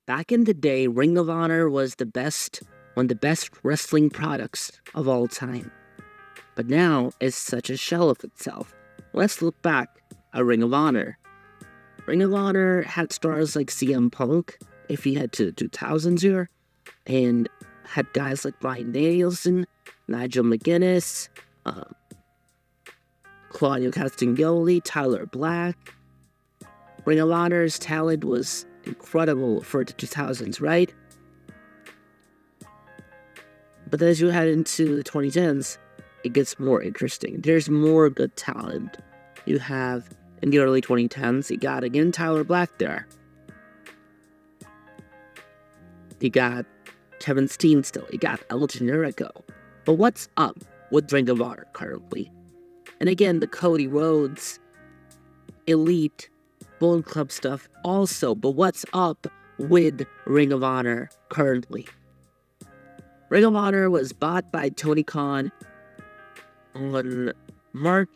Back in the day, Ring of Honor was one of the best wrestling products of all time. But now, it's such a shell of itself. Let's look back at Ring of Honor. Ring of Honor had stars like CM Punk, if you head to the 2000s here, and had guys like Bryan Danielson, Nigel McGuinness, Claudio Castagnoli, Tyler Black. Ring of Honor's talent was incredible for the 2000s, right? But as you head into the 2010s, it gets more interesting. There's more good talent. You have, in the early 2010s, you got, again, Tyler Black there. You got Kevin Steen still. You got El Generico. But what's up with Ring of Honor currently? And again, the Cody Rhodes, Elite, Bullet Club stuff also. But what's up with Ring of Honor currently? Ring of Honor was bought by Tony Khan on March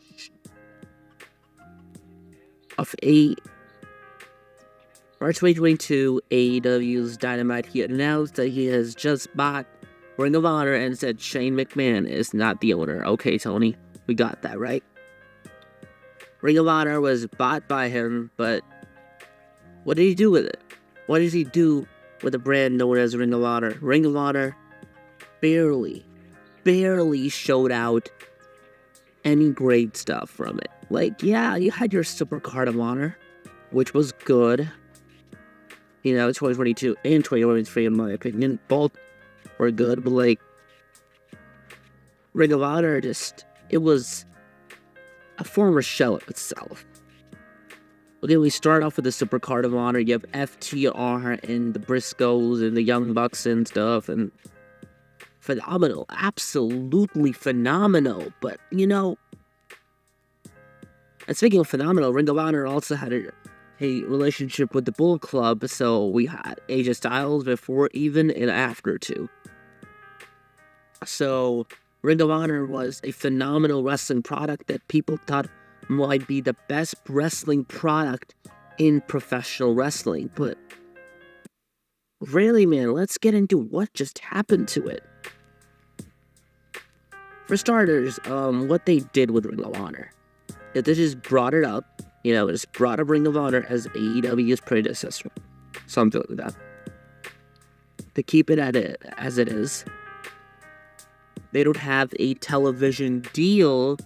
2022, AEW's Dynamite. He announced that he has just bought Ring of Honor and said Shane McMahon is not the owner. Okay, Tony, we got that, right? Ring of Honor was bought by him, but what did he do with it? What did he do with a brand known as Ring of Honor? Ring of Honor barely showed out any great stuff from it. Like, yeah, you had your Super Card of Honor, which was good. 2022 and 2023, in my opinion, both were good, but like, Ring of Honor it was a former shell of itself. Okay, we start off with the Super Card of Honor. You have FTR and the Briscoes and the Young Bucks and stuff, and phenomenal, absolutely phenomenal. But, and speaking of phenomenal, Ring of Honor also had a relationship with the Bullet Club, so we had AJ Styles before, even, and after, too. So, Ring of Honor was a phenomenal wrestling product that people thought might be the best wrestling product in professional wrestling. But, really, man, let's get into what just happened to it. For starters, what they did with Ring of Honor. They just brought it up. Just brought up Ring of Honor as AEW's predecessor. Something like that. To keep it as it is. They don't have a television deal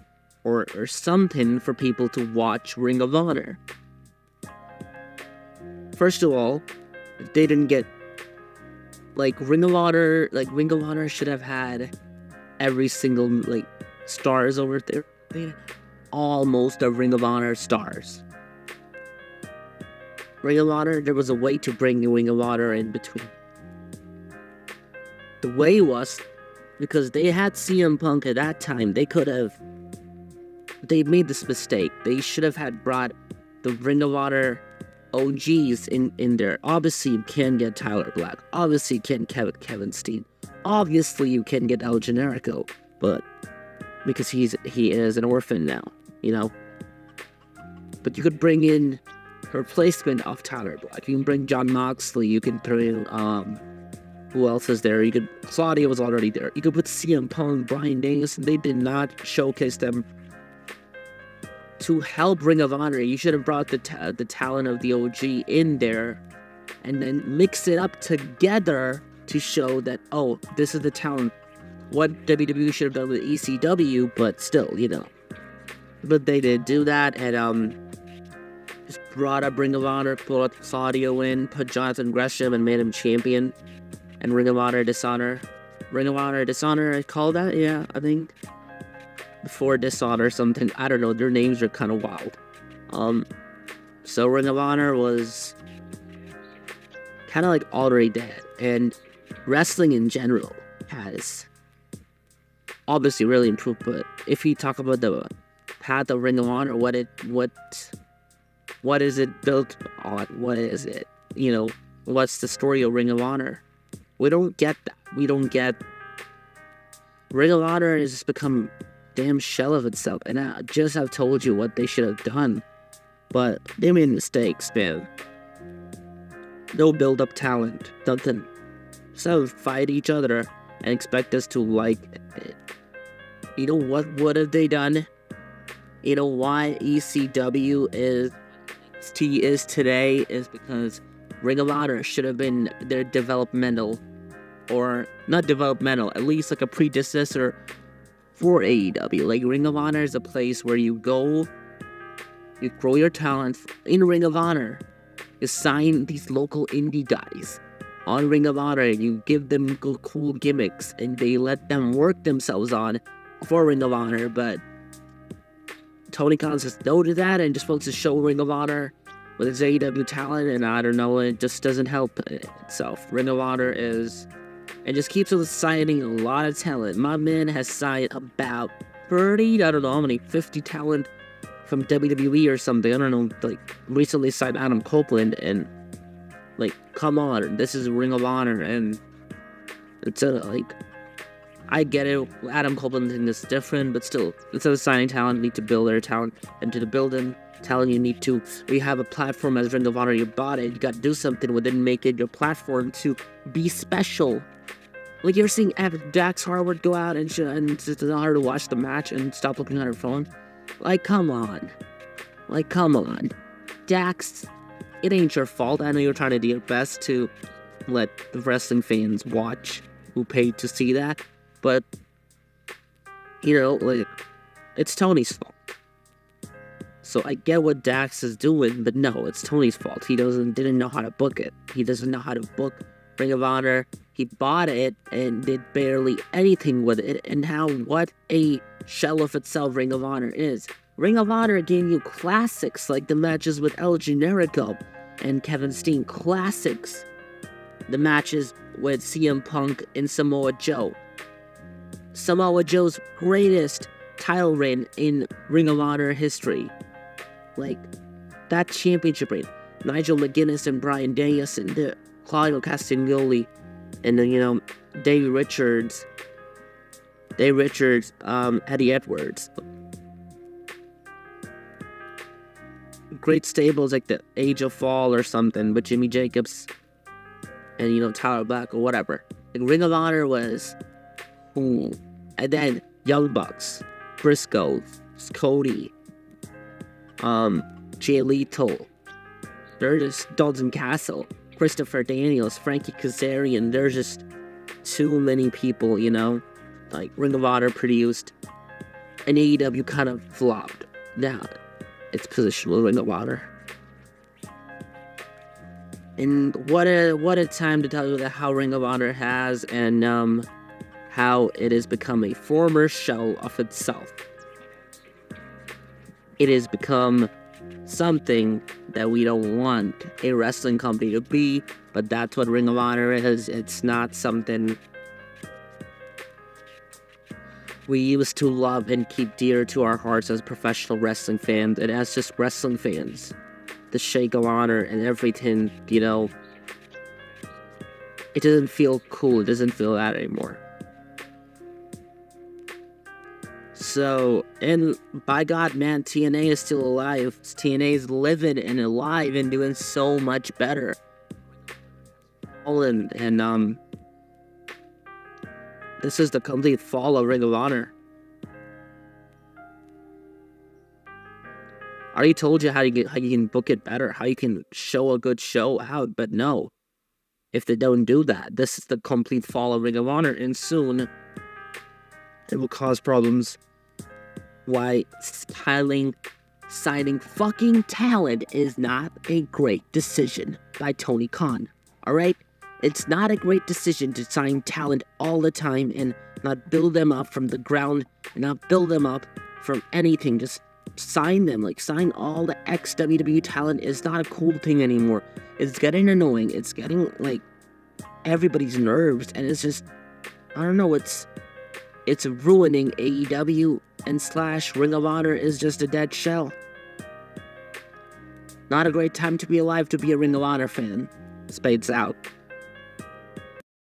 or something for people to watch Ring of Honor. First of all, they didn't get... Ring of Honor should have had every single, stars over there. They had almost a Ring of Honor stars. Ring of Honor, there was a way to bring the Ring of Honor in between. The way was, because they had CM Punk at that time, they made this mistake. They should have had brought the Ring of Honor OGs in there. Obviously, you can get Tyler Black. Obviously, you can get Kevin Steen. Obviously, you can get El Generico, but because he is an orphan now, But you could bring in a replacement of Tyler Black. You can bring Jon Moxley. You can bring who else is there? Claudio was already there. You could put CM Punk, Bryan Danielson. They did not showcase them to help Ring of Honor. You should have brought the talent of the OG in there, and then mix it up together to show that, oh, this is the talent. What WWE should have done with ECW, but still, But they did do that, and just brought up Ring of Honor, put Claudio in, put Jonathan Gresham, and made him champion. And Ring of Honor Dishonor. Ring of Honor Dishonor, I call that? Yeah, I think. Before Dishonor something. I don't know, their names are kind of wild. So Ring of Honor was kind of already dead. And wrestling in general has obviously really improved, but if you talk about the path of Ring of Honor, what is it built on? What is it? What's the story of Ring of Honor? We don't get that. We don't get... Ring of Honor has just become a damn shell of itself, and I just have told you what they should have done, but they made mistakes, man. No build-up talent. Nothing. So fight each other and expect us to like it. You know what would have they done? You know why ECW is today is because Ring of Honor should have been their developmental, or not developmental, at least like a predecessor for AEW. Like Ring of Honor is a place where you go, you grow your talent in Ring of Honor. You sign these local indie guys on Ring of Honor, and you give them cool gimmicks, and they let them work themselves on for Ring of Honor. But Tony Khan says no to that and just wants to show Ring of Honor with his AEW talent, and I don't know, it just doesn't help itself. Ring of Honor is, and just keeps on signing a lot of talent. My man has signed about 30, I don't know how many, 50 talent from WWE or something. I don't know, like, recently signed Adam Copeland, and, like, come on, this is Ring of Honor, and it's like, I get it, Adam Copeland thing is different, but still, instead of signing talent, you need to build their talent, and to build them talent, you need to, we have a platform as Ring of Honor, you bought it, you gotta do something with it and make it your platform to be special. Like, you're seeing Dax Harwood go out and it's not hard to watch the match and stop looking at her phone. Like, come on. Like, come on. Dax, it ain't your fault. I know you're trying to do your best to let the wrestling fans watch who paid to see that. But, you know, like, it's Tony's fault. So I get what Dax is doing, but no, it's Tony's fault. He didn't know how to book it. He doesn't know how to book Ring of Honor. He bought it and did barely anything with it. And what a shell of itself Ring of Honor is. Ring of Honor gave you classics like the matches with El Generico and Kevin Steen. Classics. The matches with CM Punk and Samoa Joe. Samoa Joe's greatest title reign in Ring of Honor history. Like, that championship reign. Nigel McGuinness and Bryan Danielson, the Claudio Castagnoli, and then, you know, Eddie Edwards, great stables like the Age of Fall or something with Jimmy Jacobs and, you know, Tyler Black or whatever. Like, Ring of Honor was cool. And then Young Bucks, Briscoe, Cody, Jay Lethal, they're just Dalton Castle, Christopher Daniels, Frankie Kazarian. There's just too many people, you know. Like, Ring of Honor produced, and AEW kind of flopped. Now, it's positional Ring of Honor. And what a time to tell you that how Ring of Honor has, and how it has become a former shell of itself. It has become something that we don't want a wrestling company to be, but that's what Ring of Honor is. It's not something we used to love and keep dear to our hearts as professional wrestling fans, and as just wrestling fans. The Shake of Honor and everything, you know, it doesn't feel cool. It doesn't feel that anymore. So, and by God, man, TNA is still alive. TNA is living and alive and doing so much better. And this is the complete fall of Ring of Honor. I already told you how you can book it better, how you can show a good show out, but no. If they don't do that, this is the complete fall of Ring of Honor, and soon it will cause problems. Why signing fucking talent is not a great decision by Tony Khan, alright? It's not a great decision to sign talent all the time and not build them up from the ground and not build them up from anything. Just sign them, like sign all the ex-WWE talent. Is not a cool thing anymore. It's getting annoying. It's getting like everybody's nerves, and it's just, I don't know, it's ruining AEW, and / Ring of Honor is just a dead shell. Not a great time to be alive to be a Ring of Honor fan. Spades out.